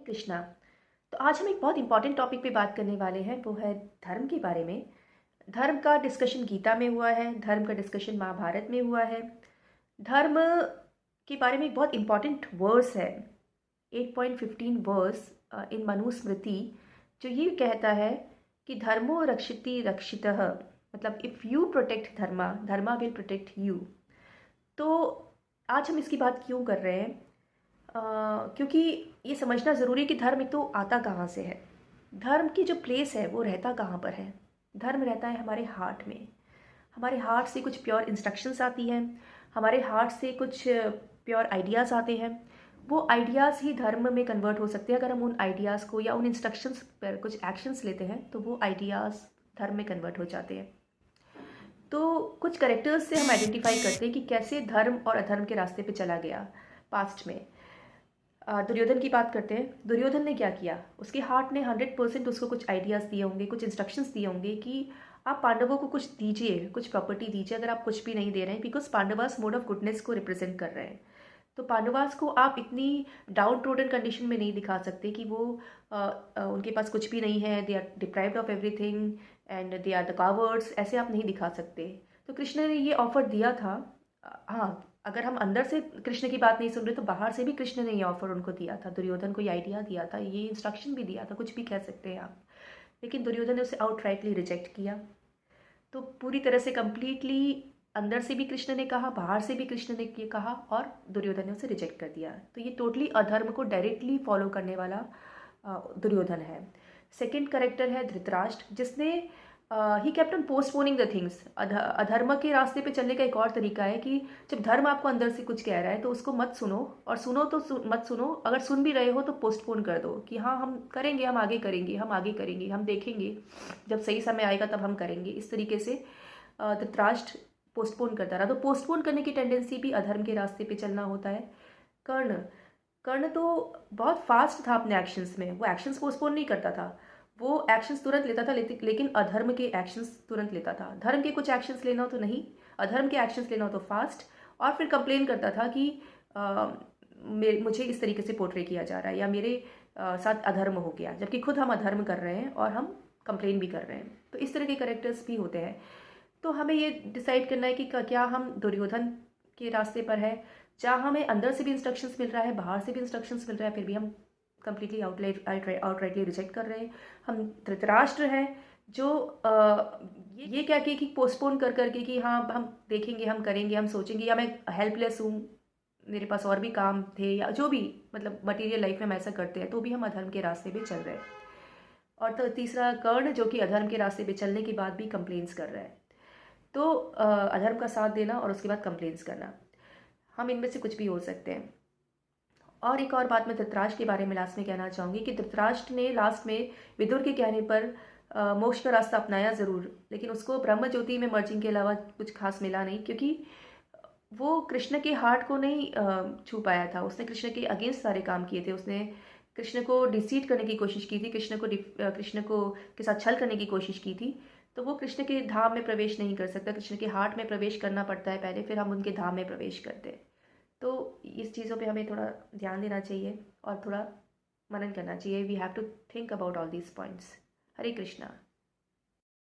कृष्णा। तो आज हम एक बहुत इंपॉर्टेंट टॉपिक पे बात करने वाले हैं, वो है धर्म के बारे में। धर्म का डिस्कशन गीता में हुआ है, धर्म का डिस्कशन महाभारत में हुआ है। धर्म के बारे में एक बहुत इंपॉर्टेंट वर्स है, 8.15 वर्स इन मनुस्मृति, जो ये कहता है कि धर्मो रक्षिति रक्षितः, मतलब if you protect Dharma, Dharma will protect you. तो आज हम इसकी बात क्यों कर रहे हैं? क्योंकि ये समझना ज़रूरी है कि धर्म एक तो आता कहाँ से है, धर्म की जो प्लेस है वो रहता कहाँ पर है। धर्म रहता है हमारे हार्ट में। हमारे हार्ट से कुछ प्योर इंस्ट्रक्शंस आती हैं, हमारे हार्ट से कुछ प्योर आइडियाज़ आते हैं। वो आइडियाज़ ही धर्म में कन्वर्ट हो सकते हैं। अगर हम उन आइडियाज़ को या उन इंस्ट्रक्शंस पर कुछ एक्शंस लेते हैं तो वो आइडियाज़ धर्म में कन्वर्ट हो जाते हैं। तो कुछ करेक्टर्स से हम आइडेंटिफाई करते हैं कि कैसे धर्म और अधर्म के रास्ते पे चला गया पास्ट में। दुर्योधन की बात करते हैं। दुर्योधन ने क्या किया? उसके हार्ट ने 100% उसको कुछ आइडियाज़ दिए होंगे, कुछ इंस्ट्रक्शंस दिए होंगे कि आप पांडवों को कुछ दीजिए, कुछ प्रॉपर्टी दीजिए। अगर आप कुछ भी नहीं दे रहे हैं, because Pandavas mode of goodness को रिप्रेजेंट कर रहे हैं, तो पांडवास को आप इतनी डाउन ट्रोडन कंडीशन में नहीं दिखा सकते कि वो उनके पास कुछ भी नहीं है, they are deprived of everything and they are the cowards, ऐसे आप नहीं दिखा सकते। तो कृष्ण ने ये ऑफर दिया था। हाँ, अगर हम अंदर से कृष्ण की बात नहीं सुन रहे तो बाहर से भी कृष्ण ने ये ऑफर उनको दिया था, दुर्योधन को ये आइडिया दिया था, ये इंस्ट्रक्शन भी दिया था, कुछ भी कह सकते हैं आप। लेकिन दुर्योधन ने उसे आउटराइटली रिजेक्ट किया। तो पूरी तरह से कंप्लीटली अंदर से भी कृष्ण ने कहा, बाहर से भी कृष्ण ने ये कहा, और दुर्योधन ने उसे रिजेक्ट कर दिया। तो ये टोटली अधर्म को डायरेक्टली फॉलो करने वाला दुर्योधन है। सेकेंड करेक्टर है धृतराष्ट्र, जिसने he kept on postponing the things. अधर्म के रास्ते पे चलने का एक और तरीका है कि जब धर्म आपको अंदर से कुछ कह रहा है तो उसको मत सुनो, और सुनो तो मत सुनो। अगर सुन भी रहे हो तो पोस्टपोन कर दो कि हाँ हम करेंगे, हम आगे करेंगे, हम आगे करेंगे, हम देखेंगे, जब सही समय आएगा तब हम करेंगे। इस तरीके से धृतराष्ट्र पोस्टपोन करता रहा। तो पोस्टपोन करने की टेंडेंसी भी अधर्म के रास्ते पे चलना होता है। कर्ण कर्ण तो बहुत फास्ट था अपने एक्शंस में, वो एक्शंस पोस्टपोन नहीं करता था, वो एक्शंस तुरंत लेता था, लेकिन अधर्म के एक्शंस तुरंत लेता था। धर्म के कुछ एक्शंस लेना हो तो नहीं, अधर्म के एक्शंस लेना हो तो फास्ट। और फिर कंप्लेन करता था कि मुझे इस तरीके से पोर्ट्रे किया जा रहा है, या मेरे साथ अधर्म हो गया, जबकि खुद हम अधर्म कर रहे हैं और हम कंप्लेन भी कर रहे हैं। तो इस तरह के करेक्टर्स भी होते हैं। तो हमें ये डिसाइड करना है कि क्या हम दुर्योधन के रास्ते पर है, जहाँ हमें अंदर से भी इंस्ट्रक्शंस मिल रहा है, बाहर से भी इंस्ट्रक्शंस मिल रहा है, फिर भी हम कंप्लीटली आउटराइटली रिजेक्ट कर रहे हैं। हम धृतराष्ट्र हैं जो ये क्या कि पोस्टपोन कर करके कि हाँ हम देखेंगे, हम करेंगे, हम सोचेंगे, या मैं हेल्पलेस हूँ, मेरे पास और भी काम थे, या जो भी, मतलब मटेरियल लाइफ में हम ऐसा करते हैं, तो भी हम अधर्म के रास्ते पे चल रहे हैं। और तो तीसरा कर्ण, जो कि अधर्म के रास्ते पे चलने के बाद भी कंप्लेंट्स कर रहा है। तो अधर्म का साथ देना और उसके बाद कंप्लेंट्स करना, हम इनमें से कुछ भी हो सकते हैं। और एक और बात मैं धृतराष्ट्र के बारे में लास्ट में कहना चाहूँगी कि धृतराष्ट्र ने लास्ट में विदुर के कहने पर मोक्ष का रास्ता अपनाया ज़रूर, लेकिन उसको ब्रह्म ज्योति में मर्जिंग के अलावा कुछ खास मिला नहीं, क्योंकि वो कृष्ण के हार्ट को नहीं छू पाया था। उसने कृष्ण के अगेंस्ट सारे काम किए थे, उसने कृष्ण को डिसीट करने की कोशिश की थी, कृष्ण को के साथ छल करने की कोशिश की थी। तो वो कृष्ण के धाम में प्रवेश नहीं कर सकता, कृष्ण के हार्ट में प्रवेश करना पड़ता है पहले, फिर हम उनके धाम में प्रवेश करते हैं। तो इस चीज़ों पे हमें थोड़ा ध्यान देना चाहिए और थोड़ा मनन करना चाहिए। We have to think about all these points. Hare Krishna.